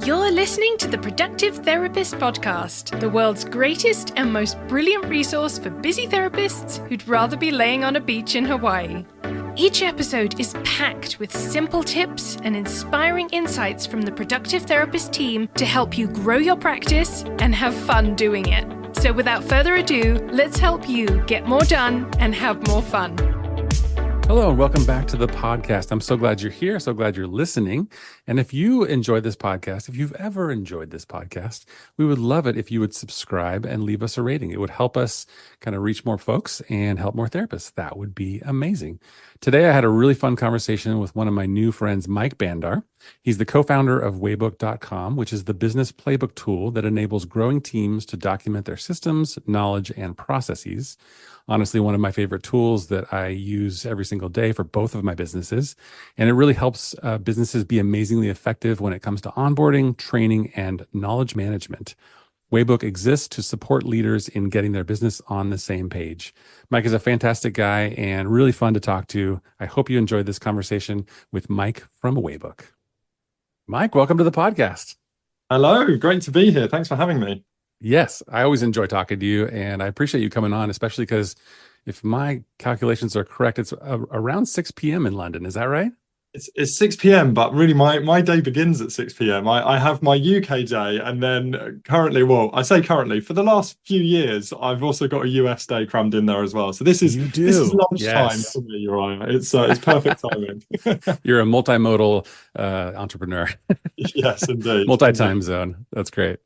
You're listening to the Productive Therapist Podcast, the world's greatest and most brilliant resource for busy therapists who'd rather be laying on a beach in Hawaii. Each episode is packed with simple tips and inspiring insights from the Productive Therapist team to help you grow your practice and have fun doing it. So without further ado, let's help you get more done and have more fun. Hello and welcome back to the podcast. I'm so glad you're here. So glad you're listening. And if you enjoyed this podcast, if you've ever enjoyed this podcast, we would love it if you would subscribe and leave us a rating. It would help us kind of reach more folks and help more therapists. That would be amazing. Today, I had a really fun conversation with one of my new friends, Mike Bandar. He's the co-founder of Waybook.com, which is the business playbook tool that enables growing teams to document their systems, knowledge, and processes. Honestly, one of my favorite tools that I use every single day for both of my businesses. And it really helps businesses be amazingly effective when it comes to onboarding, training, and knowledge management. Waybook exists to support leaders in getting their business on the same page. Mike is a fantastic guy and really fun to talk to. I hope you enjoyed this conversation with Mike from Waybook. Mike, welcome to the podcast. Hello, great to be here. Thanks for having me. Yes, I always enjoy talking to you, and I appreciate you coming on, especially because if my calculations are correct, it's around 6 p.m. in London. Is that right? It's 6 p.m., but really my day begins at 6 p.m. I have my UK day, and then currently, well, I say currently, for the last few years, I've also got a US day crammed in there as well. So this is lunchtime for me, Uriah. It's perfect timing. You're a multimodal entrepreneur. Yes, indeed. Multi-time zone. That's great.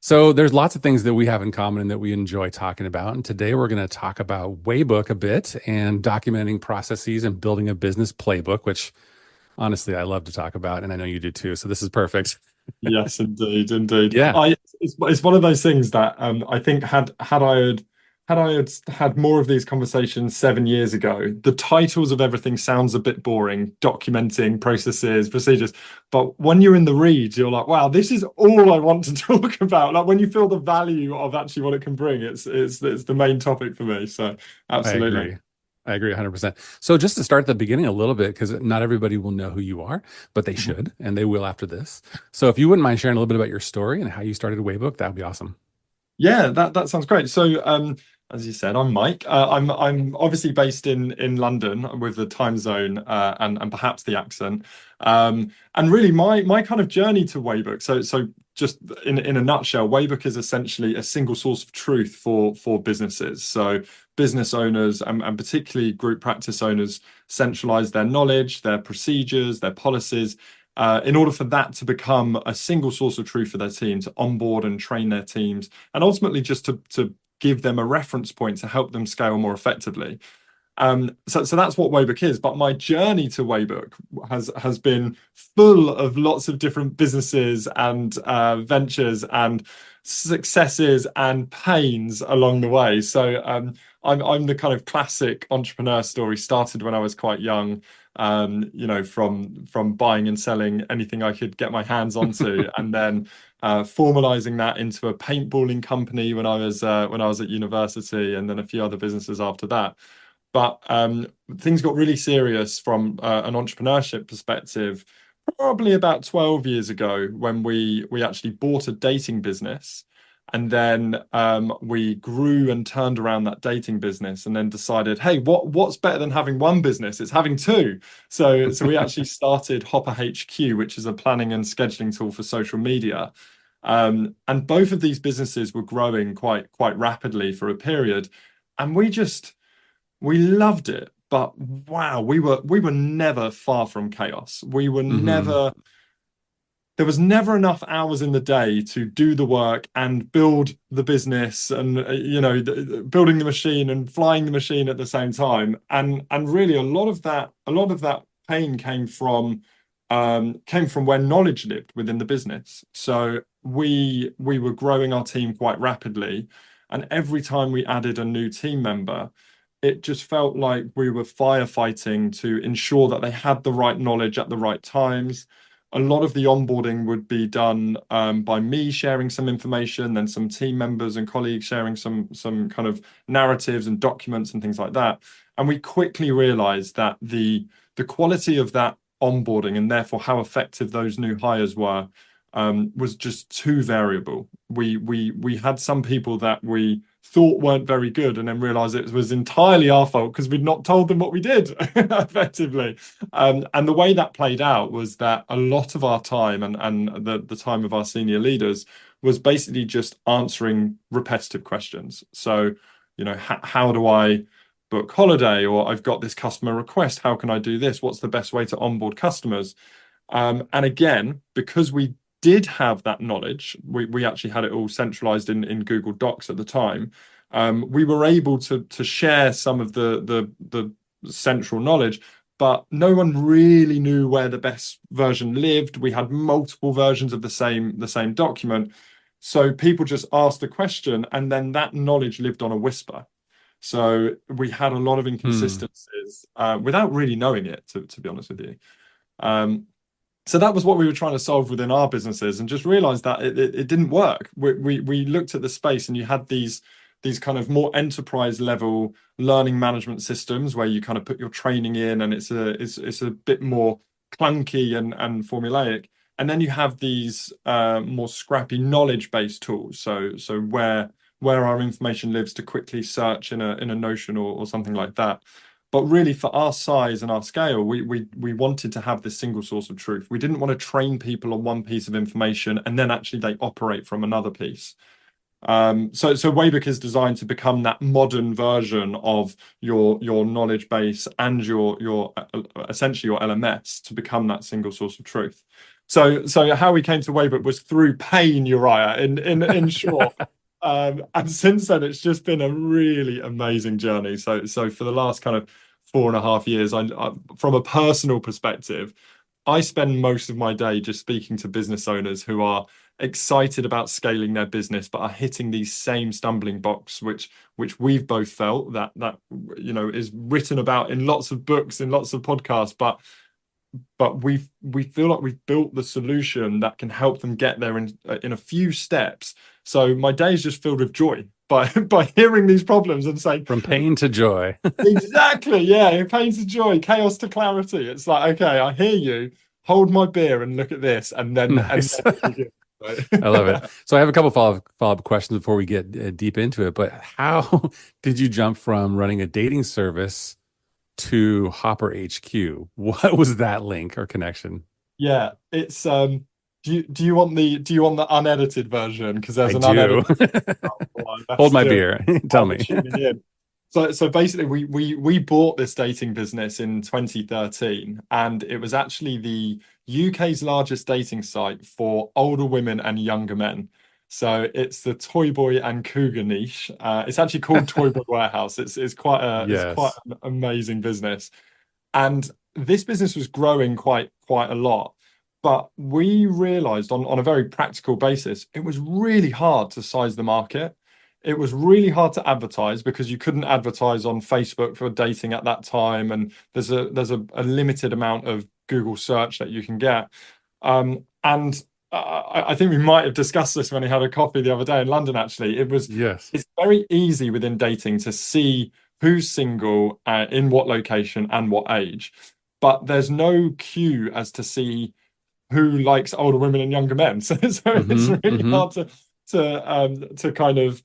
So there's lots of things that we have in common and that we enjoy talking about. And today we're going to talk about Waybook a bit and documenting processes and building a business playbook, which honestly, I love to talk about. And I know you do too. So this is perfect. Yes, indeed. Yeah. It's one of those things that I think had I had more of these conversations 7 years ago, the titles of everything sounds a bit boring, documenting processes, procedures. But when you're in the read, you're like, wow, this is all I want to talk about. Like when you feel the value of actually what it can bring, it's the main topic for me. So absolutely. I agree 100%. So just to start at the beginning a little bit, because not everybody will know who you are, but they should, and they will after this. So if you wouldn't mind sharing a little bit about your story and how you started Waybook, that would be awesome. Yeah, that sounds great. So, as you said, I'm Mike. I'm obviously based in London with the time zone and perhaps the accent. And really, my kind of journey to Waybook. So just in a nutshell, Waybook is essentially a single source of truth for businesses. So business owners and particularly group practice owners centralize their knowledge, their procedures, their policies. In order for that to become a single source of truth for their team, to onboard and train their teams, and ultimately just to give them a reference point to help them scale more effectively. So that's what Waybook is. But my journey to Waybook has been full of lots of different businesses and ventures and successes and pains along the way. So I'm the kind of classic entrepreneur story. Started when I was quite young. From buying and selling anything I could get my hands onto, and then formalizing that into a paintballing company when I was at university, and then a few other businesses after that. But things got really serious from an entrepreneurship perspective, probably about 12 years ago, when we actually bought a dating business. And then we grew and turned around that dating business, and then decided, hey, what's better than having one business? It's having two. So we actually started Hopper HQ, which is a planning and scheduling tool for social media. And both of these businesses were growing quite rapidly for a period, and we loved it. But wow, we were never far from chaos. We were never. There was never enough hours in the day to do the work and build the business and, building the machine and flying the machine at the same time. And really a lot of that pain came from where knowledge lived within the business. So we were growing our team quite rapidly. And every time we added a new team member, it just felt like we were firefighting to ensure that they had the right knowledge at the right times. A lot of the onboarding would be done by me sharing some information, then some team members and colleagues sharing some kind of narratives and documents and things like that. And we quickly realized that the quality of that onboarding, and therefore how effective those new hires were, was just too variable. We had some people that we thought weren't very good and then realized it was entirely our fault because we'd not told them what we did effectively. And the way that played out was that a lot of our time and the time of our senior leaders was basically just answering repetitive questions. So, how do I book holiday? Or I've got this customer request. How can I do this? What's the best way to onboard customers? And again, because we did have that knowledge, we actually had it all centralized in Google Docs at the time. We were able to share some of the central knowledge, but no one really knew where the best version lived. We had multiple versions of the same document. So people just asked the question, and then that knowledge lived on a whisper. So we had a lot of inconsistencies without really knowing it, to be honest with you. So that was what we were trying to solve within our businesses, and just realized that it didn't work. We looked at the space, and you had these kind of more enterprise level learning management systems where you kind of put your training in, and it's a bit more clunky and formulaic. And then you have these more scrappy knowledge-based tools. So where our information lives to quickly search in a Notion or something like that. But really, for our size and our scale, we wanted to have this single source of truth. We didn't want to train people on one piece of information and then actually they operate from another piece. So Waybook is designed to become that modern version of your knowledge base and your essentially your LMS, to become that single source of truth. So how we came to Waybook was through pain, Uriah, in short. And since then, it's just been a really amazing journey. So for the last kind of 4.5 years, I from a personal perspective, I spend most of my day just speaking to business owners who are excited about scaling their business, but are hitting these same stumbling blocks, which we've both felt that is written about in lots of books, in lots of podcasts, but we feel like we've built the solution that can help them get there in a few steps. So my day is just filled with joy by hearing these problems and saying, from pain to joy. Exactly, yeah, pain to joy, chaos to clarity. It's like, okay, I hear you. Hold my beer and look at this, and then Nice. I love it. So I have a couple follow-up questions before we get deep into it. But how did you jump from running a dating service to Hopper HQ? What was that link or connection? Yeah, it's do you want the unedited version? Because there's I an do. unedited. Oh, boy, Hold my beer. Tell me. So basically, we bought this dating business in 2013, and it was actually the UK's largest dating site for older women and younger men. So it's the Toy Boy and Cougar niche. It's actually called Toy Boy Warehouse. It's quite Yes. an amazing business, and this business was growing quite a lot. But we realized on a very practical basis, it was really hard to size the market. It was really hard to advertise because you couldn't advertise on Facebook for dating at that time, and there's a limited amount of Google search that you can get. And I think we might have discussed this when we had a coffee the other day in London. Actually, Yes. it's very easy within dating to see who's single, in what location and what age, but there's no cue as to see who likes older women and younger men. So it's really hard to kind of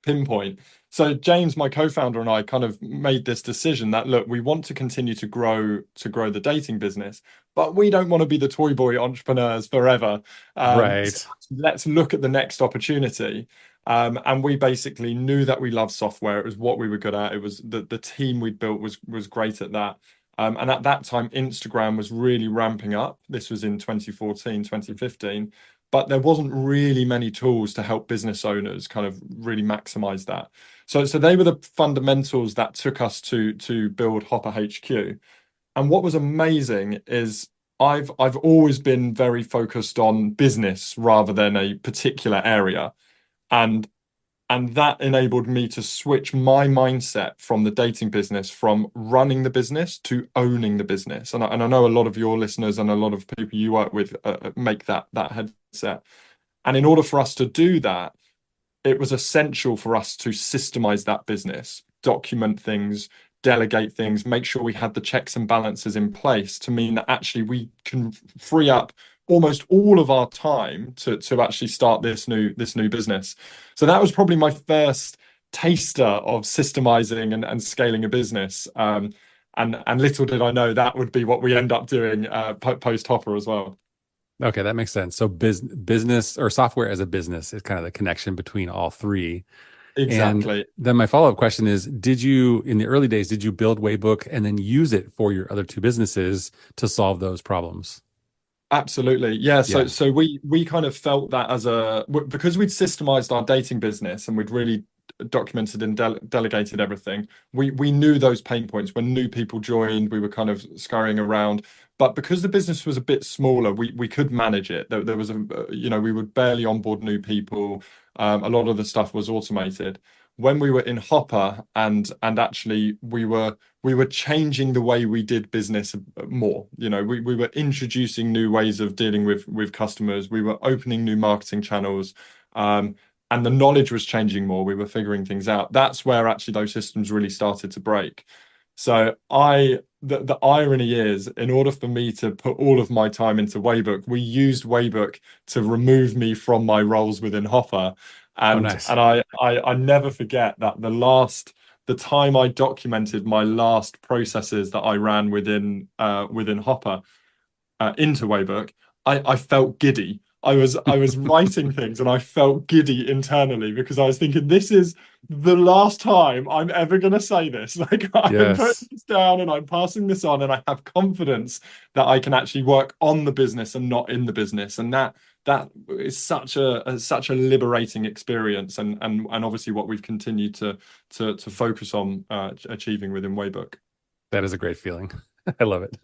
pinpoint. So James, my co-founder, and I kind of made this decision that, look, we want to continue to grow the dating business, but we don't want to be the toy boy entrepreneurs forever. Right. So let's look at the next opportunity. And we basically knew that we loved software. It was what we were good at. It was the team we built was great at that. And at that time, Instagram was really ramping up. This was in 2014, 2015. But there wasn't really many tools to help business owners kind of really maximize that. So they were the fundamentals that took us to build Hopper HQ. And what was amazing is I've always been very focused on business rather than a particular area. And that enabled me to switch my mindset from the dating business, from running the business to owning the business. And I know a lot of your listeners and a lot of people you work with make that headset. And in order for us to do that, it was essential for us to systemize that business, document things, delegate things, make sure we had the checks and balances in place to mean that actually we can free up almost all of our time to actually start this new business. So that was probably my first taster of systemizing and scaling a business. And little did I know that would be what we end up doing post Hopper as well. Okay, that makes sense. So business or software as a business is kind of the connection between all three. And Exactly. then my follow-up question is, did you, in the early days, did you build Waybook and then use it for your other two businesses to solve those problems? Absolutely. Yeah. Yeah. So we kind of felt that because we'd systemized our dating business and we'd really documented and delegated everything, we knew those pain points. When new people joined, we were kind of scurrying around. But because the business was a bit smaller, we could manage it. There was we would barely onboard new people. A lot of the stuff was automated. When we were in Hopper and actually we were changing the way we did business more. We were introducing new ways of dealing with customers. We were opening new marketing channels, and the knowledge was changing more. We were figuring things out. That's where actually those systems really started to break. So the irony is, in order for me to put all of my time into Waybook, we used Waybook to remove me from my roles within Hopper. Oh, And nice. I never forget that the time I documented my last processes that I ran within Hopper into Waybook, I felt giddy. I was writing things and I felt giddy internally because I was thinking, this is the last time I'm ever going to say this. Like, I'm Yes. putting this down and I'm passing this on, and I have confidence that I can actually work on the business and not in the business. And that is such a liberating experience, and obviously what we've continued to focus on achieving within Waybook. That is a great feeling. I love it.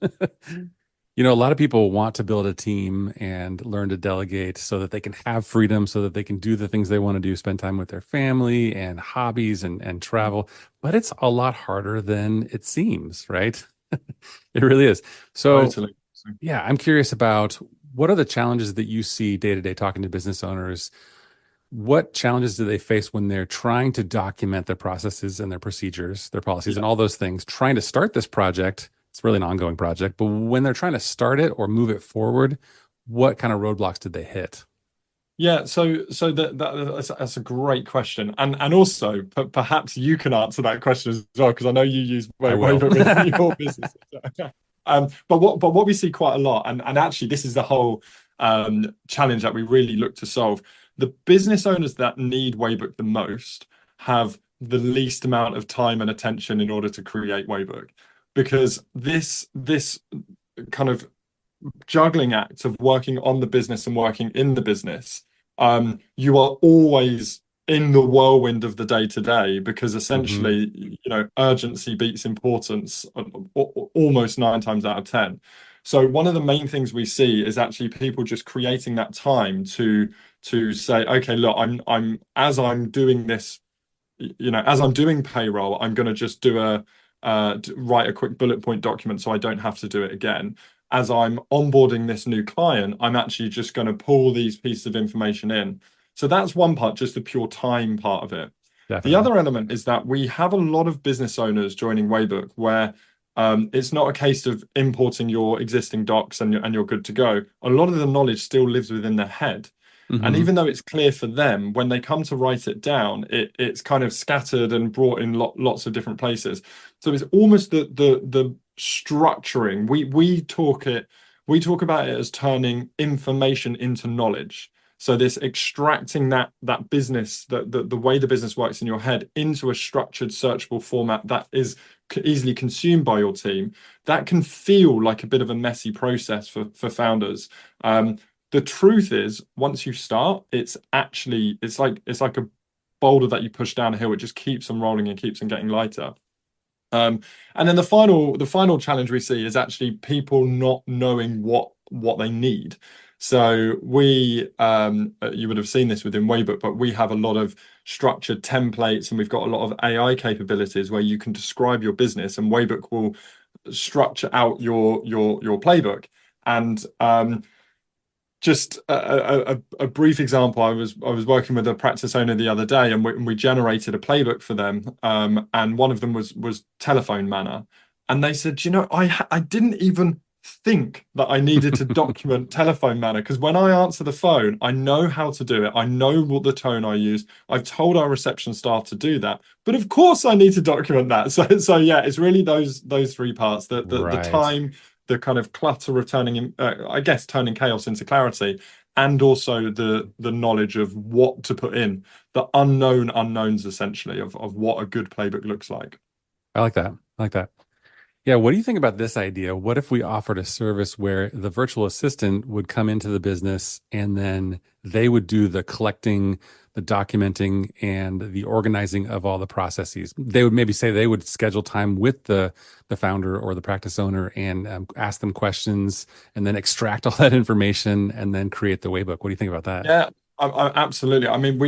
A lot of people want to build a team and learn to delegate so that they can have freedom, so that they can do the things they want to do, spend time with their family and hobbies and travel. But it's a lot harder than it seems, right? It really is. So, Totally. yeah, I'm curious about what are the challenges that you see day to day talking to business owners? What challenges do they face when they're trying to document their processes and their procedures, their policies, and Yeah. all those things, trying to start this project? It's really an ongoing project, but when they're trying to start it or move it forward, what kind of roadblocks did they hit? Yeah, that's a great question, and also perhaps you can answer that question as well, because I know you use I will. Waybook within your business. But what we see quite a lot, and actually this is the whole challenge that we really look to solve. The business owners that need Waybook the most have the least amount of time and attention in order to create Waybook, because this kind of juggling act of working on the business and working in the business, you are always in the whirlwind of the day to day, because Hmm. essentially, urgency beats importance almost 9 times out of 10. So one of the main things we see is actually people just creating that time to say, okay, look, I'm as I'm doing this, as I'm doing payroll, I'm going to just write a quick bullet point document so I don't have to do it again. As I'm onboarding this new client, I'm actually just going to pull these pieces of information in. So that's one part, just the pure time part of it. The Definitely. other element is that we have a lot of business owners joining Waybook where it's not a case of importing your existing docs and you're good to go. A lot of the knowledge still lives within their head. And Hmm. even though it's clear for them, when they come to write it down, it's kind of scattered and brought in lots of different places. So it's almost the structuring. We talk about it as turning information into knowledge. So this extracting that business, the way the business works in your head into a structured, searchable format that is easily consumed by your team, that can feel like a bit of a messy process for founders. The truth is, once you start, it's like a boulder that you push down a hill. It just keeps on rolling and keeps on getting lighter. And then the final challenge we see is actually people not knowing what they need. So you would have seen this within Waybook, but we have a lot of structured templates, and we've got a lot of AI capabilities where you can describe your business, and Waybook will structure out your playbook. And just a brief example, I was working with a practice owner the other day, and we generated a playbook for them, and one of them was telephone manner, and they said, I didn't even think that I needed to document telephone manner, because when I answer the phone, I know how to do it. I know what the tone I use. I've told our reception staff to do that, but of course I need to document that. So yeah, it's really those three parts: the Right. time, the kind of clutter of turning, I guess, turning chaos into clarity, and also the knowledge of what to put in, the unknown unknowns, essentially, of what a good playbook looks like. I like that. I like that. Yeah, what do you think about this idea? What if we offered a service where the virtual assistant would come into the business and then they would do the collecting, the documenting, and the organizing of all the processes? They would maybe say they would schedule time with the founder or the practice owner and ask them questions and then extract all that information and then create the Waybook. What do you think about that? Yeah, absolutely. I mean,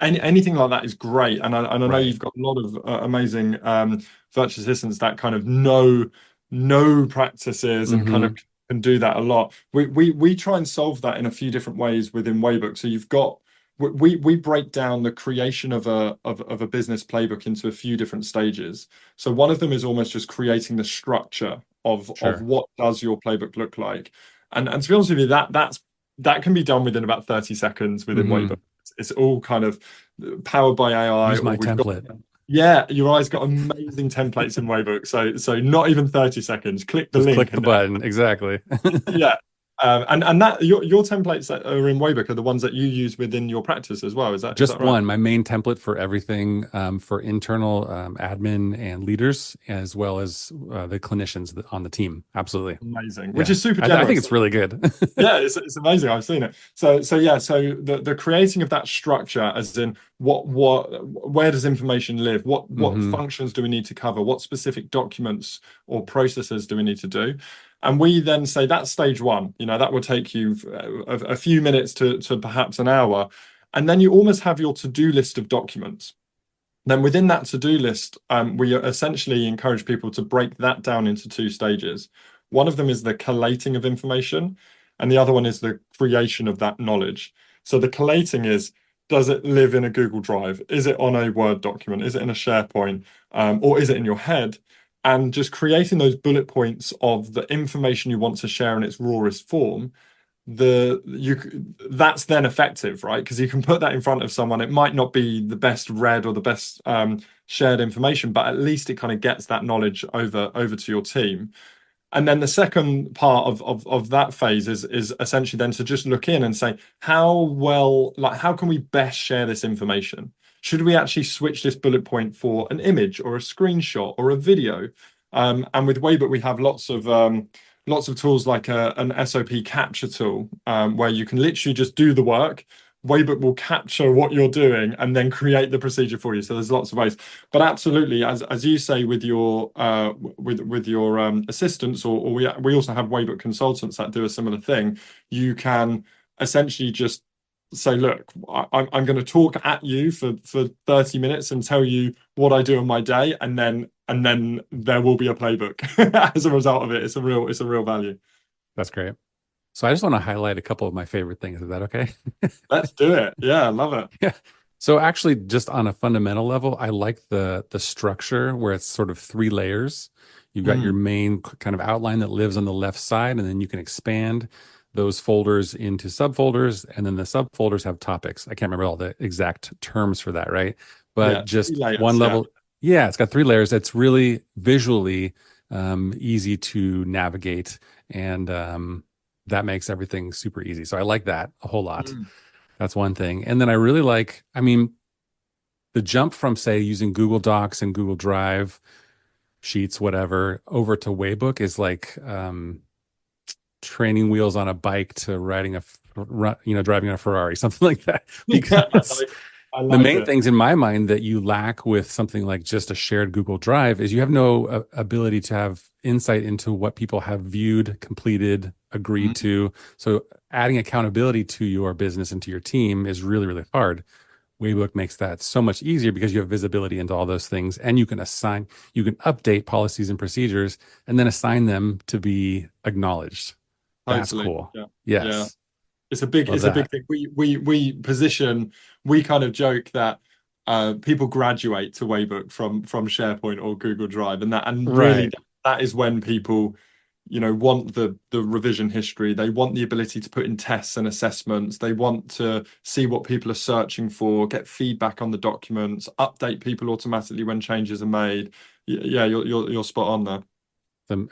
anything like that is great, and I know Right. you've got a lot of amazing virtual assistants that kind of know practices and kind of Hmm. can do that a lot. We try and solve that in a few different ways within Waybook. So you've got we break down the creation of a business playbook into a few different stages. So one of them is almost just creating the structure of Sure. what does your playbook look like. And to be honest with you, that can be done within about 30 seconds within Waybook. Hmm. It's all kind of powered by AI, Use or my we've got, template. yeah, your eyes got amazing templates in Waybook. So not even 30 seconds. Click the Just click link the and button. Exactly. yeah. And that your templates that are in Waybook are the ones that you use within your practice as well. Is Just that right? one, my main template for everything, for internal admin and leaders, as well as the clinicians on the team. Absolutely. Amazing, which Yeah. is super I think generous. it's really good. Yeah, it's amazing. I've seen it. So yeah, so the creating of that structure, as in where does information live? What Hmm. functions do we need to cover? What specific documents or processes do we need to do? And we then say that's stage one. That will take you a few minutes to perhaps an hour, and then you almost have your to-do list of documents. Then within that to-do list, we essentially encourage people to break that down into two stages. One of them is the collating of information, and the other one is the creation of that knowledge. So the collating is, does it live in a Google Drive? Is it on a Word document? Is it in a SharePoint? Or is it in your head? And just creating those bullet points of the information you want to share in its rawest form, that's then effective, right? Because you can put that in front of someone. It might not be the best read or the best shared information, but at least it kind of gets that knowledge over to your team. And then the second part of that phase is essentially then to just look in and say, how can we best share this information? Should we actually switch this bullet point for an image or a screenshot or a video? And with Waybook, we have lots of tools like an SOP capture tool, where you can literally just do the work. Waybook will capture what you're doing and then create the procedure for you. So there's lots of ways. But absolutely, as you say, with your assistants, or we also have Waybook consultants that do a similar thing. You can essentially just say, look, I'm going to talk at you for 30 minutes and tell you what I do in my day, and then there will be a playbook as a result of it. It's a real value. That's great. So I just want to highlight a couple of my favorite things. Is that okay? Let's do it. Yeah, I love it. Yeah. So actually, just on a fundamental level, I like the structure where it's sort of three layers. You've got your Mm, main kind of outline that lives on the left side, and then you can expand those folders into subfolders, and then the subfolders have topics. I can't remember all the exact terms for that, right? But yeah, three just one layers. Yeah, level. Yeah, it's got three layers. It's really visually easy to navigate, and that makes everything super easy. So I like that a whole lot. mm, That's one thing. And then I really like, I mean, the jump from, say, using Google Docs and Google Drive, Sheets, whatever, over to Waybook is like training wheels on a bike to riding driving a Ferrari, something like that. Because I the like main it. things in my mind that you lack with something like just a shared Google Drive is you have no ability to have insight into what people have viewed, completed, agreed Mm, to. So adding accountability to your business and to your team is really, really hard. Waybook makes that so much easier because you have visibility into all those things, and you can update policies and procedures and then assign them to be acknowledged. That's totally. cool. Yeah, yeah. Yes. Love It's a big that. thing. We kind of joke that people graduate to Waybook from SharePoint or Google Drive, and really Right. that is when people want the revision history. They want the ability to put in tests and assessments. They want to see what people are searching for, get feedback on the documents, update people automatically when changes are made. Yeah, you're spot on there.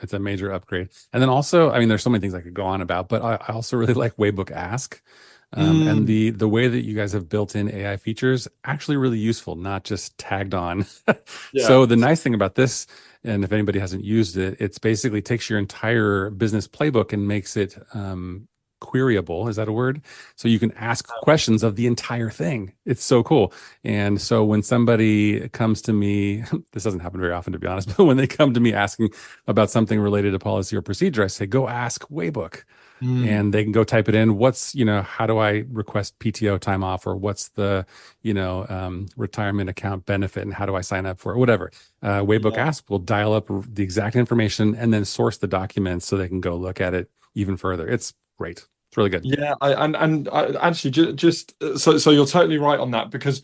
It's a major upgrade. And then also, I mean, there's so many things I could go on about, but I also really like Waybook Ask. And the way that you guys have built in AI features actually really useful, not just tagged on. Yeah. So the nice thing about this, and if anybody hasn't used it, it's basically takes your entire business playbook and makes it queryable. Is that a word? So you can ask questions of the entire thing. It's so cool. And so when somebody comes to me, this doesn't happen very often, to be honest, but when they come to me asking about something related to policy or procedure, I say, go ask Waybook. And they can go type it in. What's, how do I request PTO time off, or what's the, retirement account benefit, and how do I sign up for it? Whatever. Waybook Ask will dial up the exact information and then source the documents so they can go look at it even further. It's great. It's really good. Yeah, actually just so you're totally right on that, because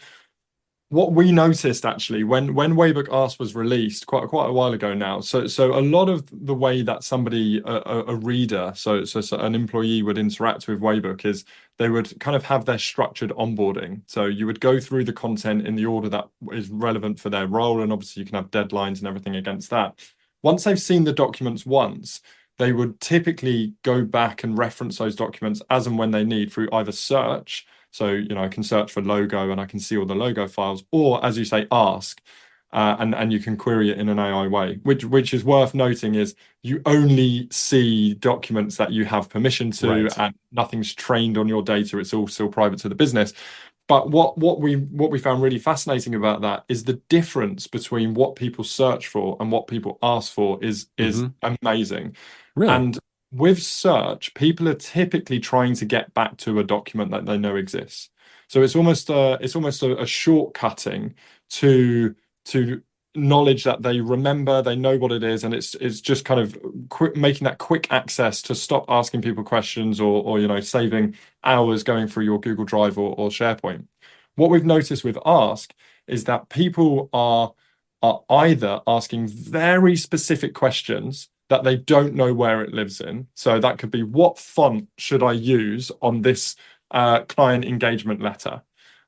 what we noticed actually when Waybook Ask was released quite a while ago now, so a lot of the way that somebody a reader, so an employee would interact with Waybook is they would kind of have their structured onboarding. So you would go through the content in the order that is relevant for their role, and obviously you can have deadlines and everything against that. Once they've seen the documents once, they would typically go back and reference those documents as and when they need through either search. So, I can search for logo and I can see all the logo files, or as you say, ask, and you can query it in an AI way, which is worth noting is you only see documents that you have permission to, Right. and nothing's trained on your data. It's all still private to the business. But what we found really fascinating about that is the difference between what people search for and what people ask for is amazing. Really? And with search, people are typically trying to get back to a document that they know exists. So it's almost a shortcutting to knowledge that they remember, they know what it is, and it's just kind of making that quick access to stop asking people questions, or saving hours going through your Google Drive or SharePoint. What we've noticed with Ask is that people are either asking very specific questions that they don't know where it lives in. So that could be, what font should I use on this client engagement letter,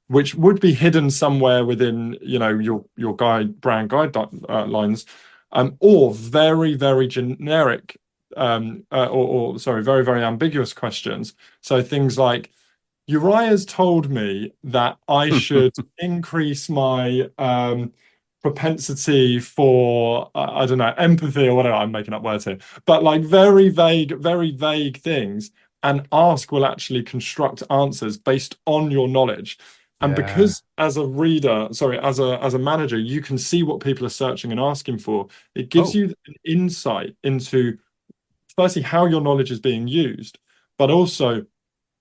which would be hidden somewhere within your brand guidelines, or very, very generic, very, very ambiguous questions. So things like, Uriah's told me that I should increase my propensity for I don't know, empathy or whatever. I'm making up words here, but like very vague things. And Ask will actually construct answers based on your knowledge. And because as a reader, as a manager, you can see what people are searching and asking for, it gives you an insight into, firstly, how your knowledge is being used, but also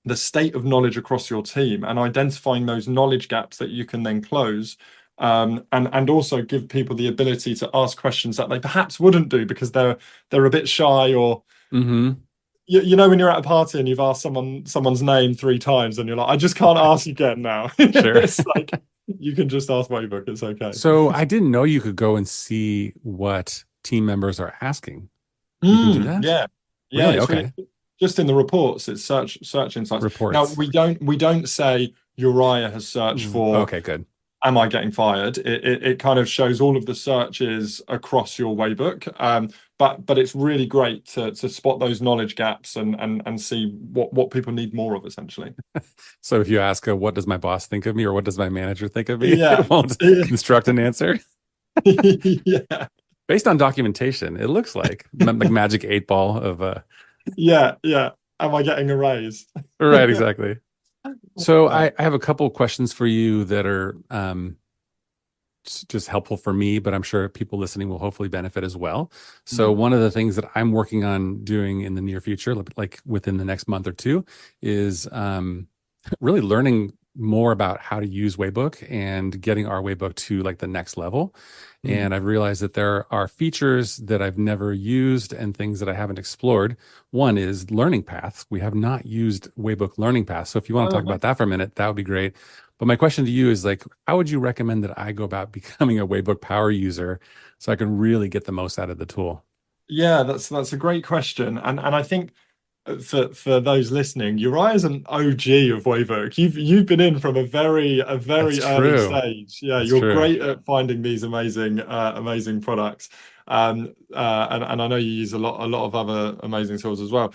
the state of knowledge across your team, and identifying those knowledge gaps that you can then close. And also give people the ability to ask questions that they perhaps wouldn't do because they're a bit shy, or when you're at a party and you've asked someone's name 3 times and you're like, I just can't ask again now. Sure. It's like, you can just ask Waybook, it's okay. So I didn't know you could go and see what team members are asking. You can do that? Yeah. Really? It's Okay. really, just in the reports, it's search insights. Reports. Now we don't say Uriah has searched for, okay, good. am I getting fired? It kind of shows all of the searches across your Waybook. But it's really great to spot those knowledge gaps and see what people need more of, essentially. So if you ask, what does my boss think of me, or what does my manager think of me? Yeah. It won't construct an answer. Yeah. Based on documentation, it looks like magic 8-ball of Yeah. Am I getting a raise? right, exactly. So I have a couple of questions for you that are just helpful for me, but I'm sure people listening will hopefully benefit as well. So one of the things that I'm working on doing in the near future, like within the next month or two, is really learning more about how to use Waybook and getting our Waybook to like the next level. And I've realized that there are features that I've never used and things that I haven't explored. One is learning paths. We have not used Waybook learning paths. So if you want to talk about that for a minute, that would be great. But my question to you is, like, how would you recommend that I go about becoming a Waybook power user so I can really get the most out of the tool? Yeah, that's a great question, and I think for those listening, Uriah's an OG of Waybook. You've been in from a That's very early true. stage. Yeah, That's you're true. great at finding these amazing products. And I know you use a lot of other amazing tools as well.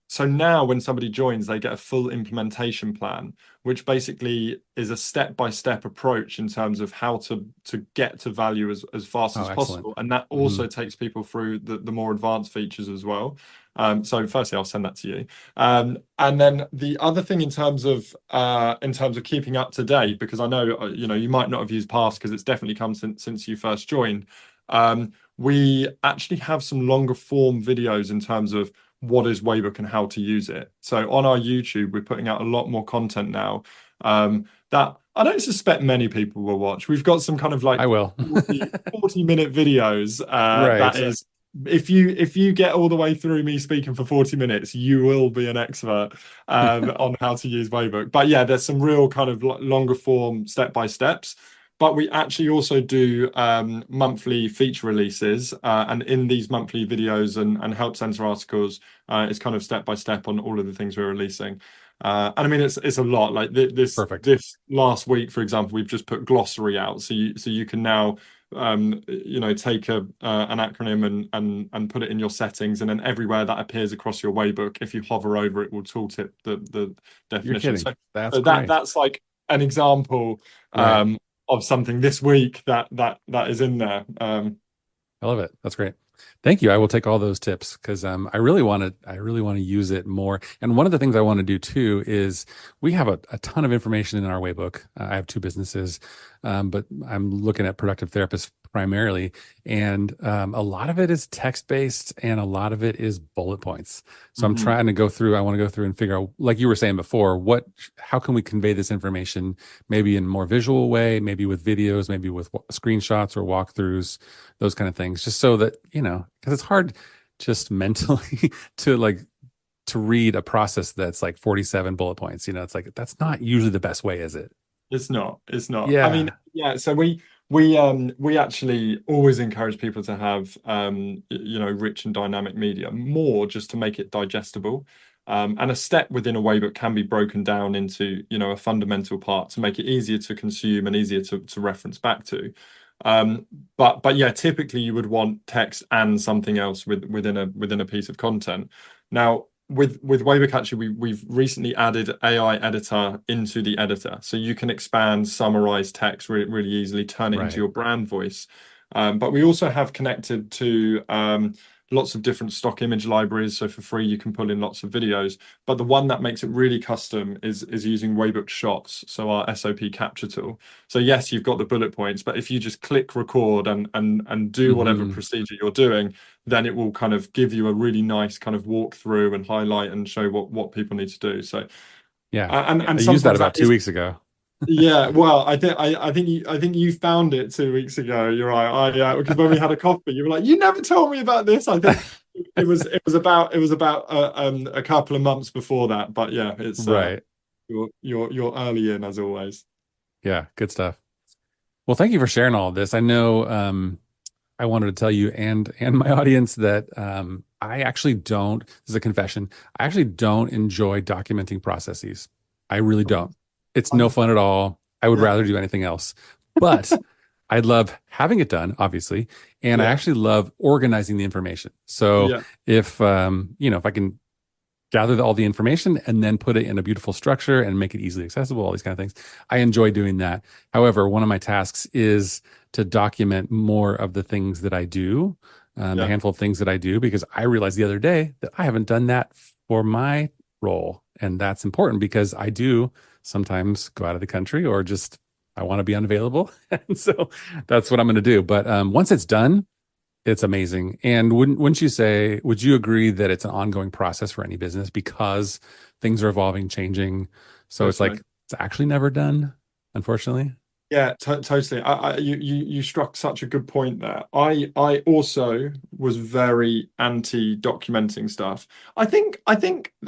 So now when somebody joins, they get a full implementation plan, which basically is a step-by-step approach in terms of how to get to value as fast Oh, as excellent. possible. And that Hmm. also takes people through the more advanced features as well. So firstly, I'll send that to you. And then the other thing in terms of keeping up to date, because I know you might not have used Pass because it's definitely come since you first joined. We actually have some longer form videos in terms of what is Waybook and how to use it. So on our YouTube, we're putting out a lot more content now that I don't suspect many people will watch. We've got some kind of I like will. 40-minute videos that Right. is if you get all the way through me speaking for 40 minutes, you will be an expert on how to use Waybook. But yeah, there's some real kind of longer form step by steps. But we actually also do monthly feature releases, and in these monthly videos and help center articles, it's kind of step by step on all of the things we're releasing. And I mean, it's a lot. Like Perfect. this last week, for example, we've just put Glossary out, so you can now take an acronym and put it in your settings, and then everywhere that appears across your Waybook, if you hover over it, will tooltip the You're definition. kidding. So, That's so great. that's like an example Right. of something this week that is in there. I love it. That's great. Thank you. I will take all those tips because I really want to use it more. And one of the things I want to do too is we have a ton of information in our Waybook. I have two businesses, but I'm looking at productive therapists primarily, and a lot of it is text based, and a lot of it is bullet points. So I'm Mhm. trying to go through. I want to go through and figure out, like you were saying before, how can we convey this information, maybe in a more visual way, maybe with videos, maybe with screenshots or walkthroughs, those kind of things, just so that, because it's hard just mentally to to read a process that's like 47 bullet points. It's like that's not usually the best way, is it? It's not. It's not. I mean, Yeah. yeah. So we actually always encourage people to have rich and dynamic media more just to make it digestible. And a step within a Waybook can be broken down into a fundamental part to make it easier to consume and easier to reference back to. Um, but yeah, typically you would want text and something else within a piece of content. Now, with Waybook, actually, we've recently added AI editor into the editor, so you can expand, summarize text really easily, turn it into Right. your brand voice. But we also have connected to lots of different stock image libraries, so for free you can pull in lots of videos. But the one that makes it really custom is using Waybook Shots, so our SOP capture tool. So yes, you've got the bullet points, but if you just click record and do whatever Hmm. procedure you're doing, then it will kind of give you a really nice kind of walkthrough and highlight and show what people need to do. So Yeah. and I used that sometimes about that 2 weeks ago. yeah, well, I think you found it 2 weeks ago. You're right. Because when we had a coffee, you were like, "You never told me about this." I think it was about a couple of months before that. But yeah, it's Right. you're early in as always. Yeah. Good stuff. Well, thank you for sharing all of this. I know I wanted to tell you and my audience that I actually don't, this is a confession, I actually don't enjoy documenting processes. I really don't. It's no I'm fun at all. I would yeah rather do anything else. But I love having it done, obviously, and I yeah actually love organizing the information. So yeah if I can gather all the information and then put it in a beautiful structure and make it easily accessible, all these kind of things. I enjoy doing that. However, one of my tasks is to document more of the things that I do, the yeah handful of things that I do, because I realized the other day that I haven't done that for my role. And that's important because I do sometimes go out of the country or just I want to be unavailable. And so that's what I'm going to do. But once it's done, it's amazing. And wouldn't you say, would you agree that it's an ongoing process for any business because things are evolving, changing? So it's totally. like it's actually never done, unfortunately. Yeah, totally. You struck such a good point there. I also was very anti documenting stuff. I think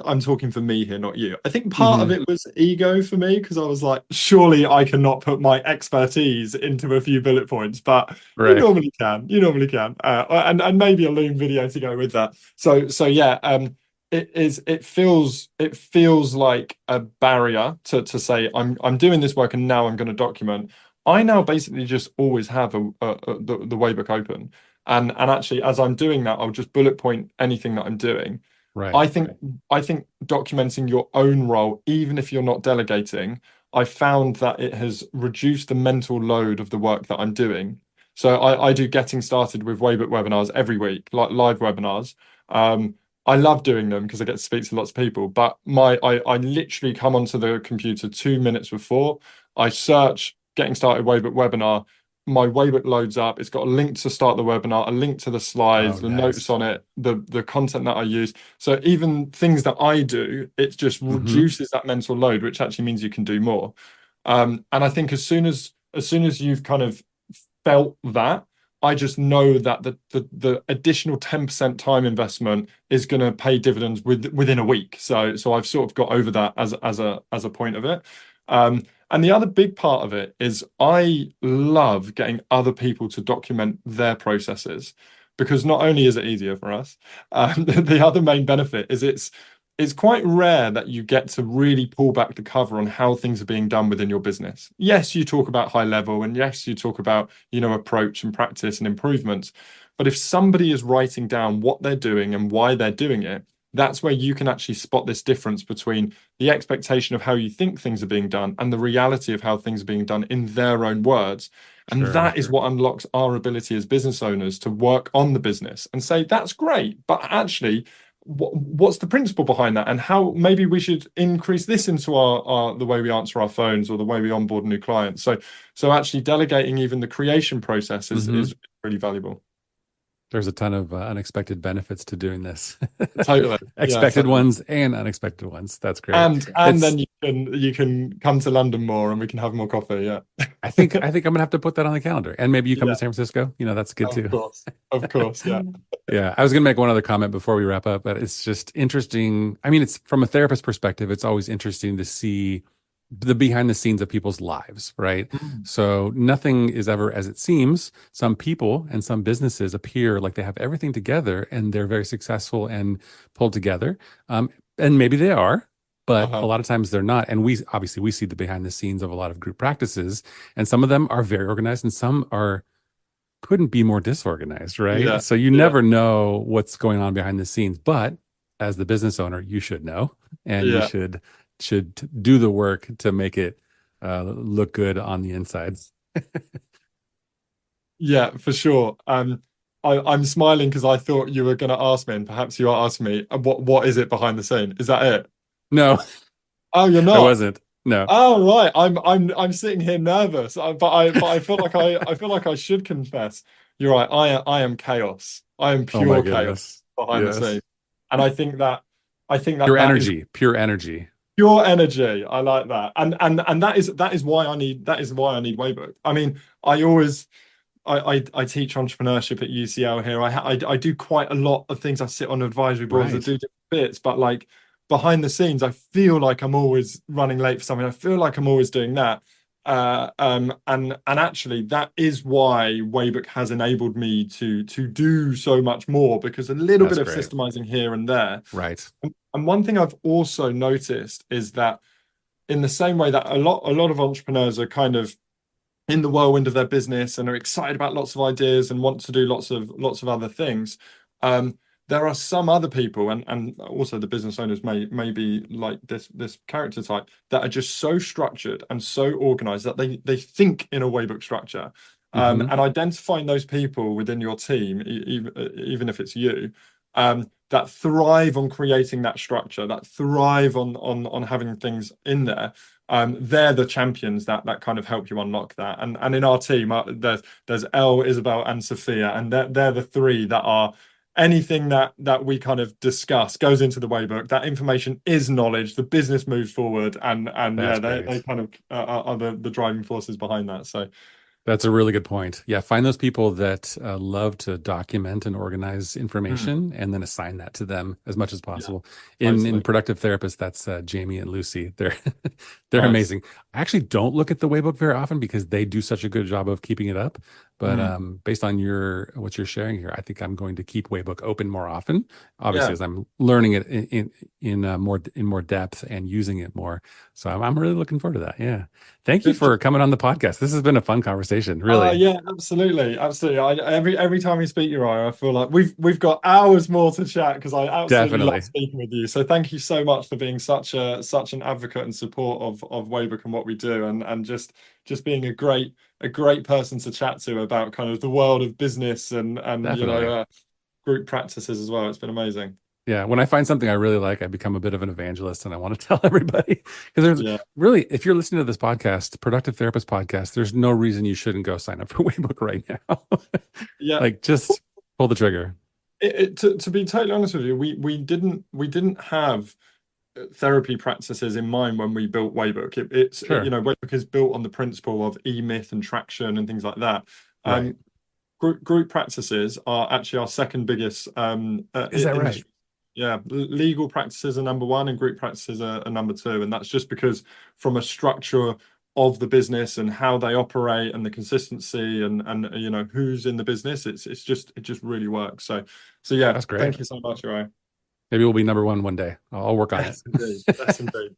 I'm talking for me here, not you. I think part of Hmm. it was ego for me because I was like, surely I cannot put my expertise into a few bullet points, but you Right. normally can. You normally can. And maybe a Loom video to go with that. So yeah. It feels like a barrier to say I'm doing this work and now I'm going to document. I now basically just always have the Waybook open, and actually as I'm doing that, I'll just bullet point anything that I'm doing. Right. I think I think documenting your own role, even if you're not delegating, I found that it has reduced the mental load of the work that I'm doing. So I do getting started with Waybook webinars every week, like live webinars. Um, I love doing them because I get to speak to lots of people. But I literally come onto the computer 2 minutes before. I search getting started Waybook webinar. My Waybook loads up. It's got a link to start the webinar, a link to the Oh, slides, the notes nice. on it, the content that I use. So even things that I do, it just Hmm. reduces that mental load, which actually means you can do more. And I think as soon as you've kind of felt that, I just know that the additional 10% time investment is going to pay dividends within a week. So I've sort of got over that as a point of it. And the other big part of it is I love getting other people to document their processes because not only is it easier for us, the other main benefit is it's quite rare that you get to really pull back the cover on how things are being done within your business. Yes, you talk about high level, and yes, you talk about, approach and practice and improvements. But if somebody is writing down what they're doing and why they're doing it, that's where you can actually spot this difference between the expectation of how you think things are being done and the reality of how things are being done in their own words. And Sure. that is what unlocks our ability as business owners to work on the business and say, that's great, but actually, what's the principle behind that, and how maybe we should increase this into our the way we answer our phones or the way we onboard new clients. So actually delegating even the creation process is Hmm. is really valuable. There's a ton of unexpected benefits to doing this. Totally. Yeah, Expected totally. ones and unexpected ones. That's great. And It's then you can come to London more and we can have more coffee. Yeah. I think I'm gonna have to put that on the calendar. And maybe you come to Yeah, San Francisco. That's good of too. course. Of course. Yeah. Yeah, I was going to make one other comment before we wrap up, but it's just interesting. I mean, it's from a therapist perspective, it's always interesting to see the behind the scenes of people's lives, right? Mm. So nothing is ever as it seems. Some people and some businesses appear like they have everything together and they're very successful and pulled together. Um, and maybe they are, but a Uh-huh. lot of times they're not. And we obviously we see the behind the scenes of a lot of group practices, and some of them are very organized and some are couldn't be more disorganized, right? Yeah. So you Yeah. never know what's going on behind the scenes, but as the business owner, you should know, and you Yeah. should do the work to make it look good on the inside. Yeah, for sure. I'm smiling because I thought you were going to ask me, and perhaps you are asking me, what is it behind the scene? Is that it? No, Oh, you're I not. wasn't. No. Oh, right. I'm sitting here nervous, but I feel like I should confess. You're right. I am chaos. I am Oh my pure chaos goodness. behind the Yes. scenes, and I think that Pure that is energy, pure energy. pure energy. I like that, and that is why I need Waybook. I mean, I teach entrepreneurship at UCL here. I do quite a lot of things. I sit on advisory boards that Right. do different bits, but like behind the scenes, I feel like I'm always running late for something. I feel like I'm always doing that. And actually, that is why Waybook has enabled me to do so much more, because a little bit That's of great. systemizing here and there. Right. And one thing I've also noticed is that in the same way that a lot of entrepreneurs are kind of in the whirlwind of their business and are excited about lots of ideas and want to do lots of other things. Um, there are some other people, and also the business owners may be like this character type, that are just so structured and so organized that they think in a Waybook structure. Hmm. And identifying those people within your team, even if it's you, that thrive on creating that structure, that thrive on having things in there, they're the champions that kind of help you unlock that. And in our team, there's Elle, Isabel, and Sophia, and they're the three that are anything that we kind of discuss goes into the Waybook. That information is knowledge. The business moves forward, and That's they great. kind of are the driving forces behind that. So That's a really good point. Yeah, find those people that love to document and organize information, and then assign that to them as much as possible. In totally. Productive Therapist, that's Jamie and Lucy. They're Nice. amazing. I actually don't look at the Waybook very often because they do such a good job of keeping it up. But based on what you're sharing here, I think I'm going to keep Waybook open more often. Obviously, Yeah. as I'm learning it in more depth and using it more. So I'm really looking forward to that. Yeah. Thank you for coming on the podcast. This has been a fun conversation, really. Yeah, absolutely. Every time we speak, Uriah, I feel like we've got hours more to chat, because I absolutely Definitely. love speaking with you. So thank you so much for being such an advocate and support of Waybook and what we do, and just being a great person to chat to about kind of the world of business and Definitely. group practices as well. It's been amazing. Yeah, when I find something I really like, I become a bit of an evangelist and I want to tell everybody. Because there's Yeah. really, if you're listening to this podcast, Productive Therapist podcast, there's no reason you shouldn't go sign up for Waybook right now. Yeah. Like, just pull the trigger. To be totally honest with you, we didn't have therapy practices in mind when we built Waybook. Sure. Waybook is built on the principle of e-myth and traction and things like that. Right. Group practices are actually our second biggest Is that right? Yeah, legal practices are number one and group practices are number two. And that's just because from a structure of the business and how they operate and the consistency and who's in the business, it just really works. So yeah, That's great. thank you so much, Uri. Maybe we'll be number one day. I'll work on it. Indeed. Yes, indeed.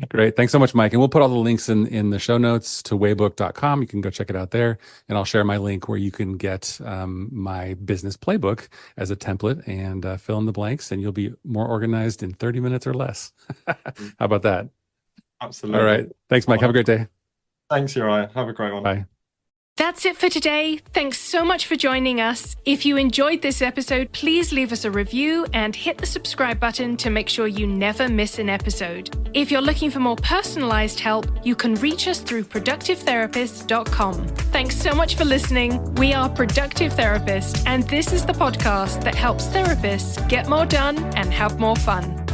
Great. Thanks so much, Mike. And we'll put all the links in the show notes to waybook.com. You can go check it out there. And I'll share my link where you can get my business playbook as a template and fill in the blanks, and you'll be more organized in 30 minutes or less. How about that? Absolutely. All right. Thanks, Mike. Have a great day. Thanks, Uri. Have a great one. Bye. That's it for today. Thanks so much for joining us. If you enjoyed this episode, please leave us a review and hit the subscribe button to make sure you never miss an episode. If you're looking for more personalized help, you can reach us through productivetherapist.com. Thanks so much for listening. We are Productive Therapist, and this is the podcast that helps therapists get more done and have more fun.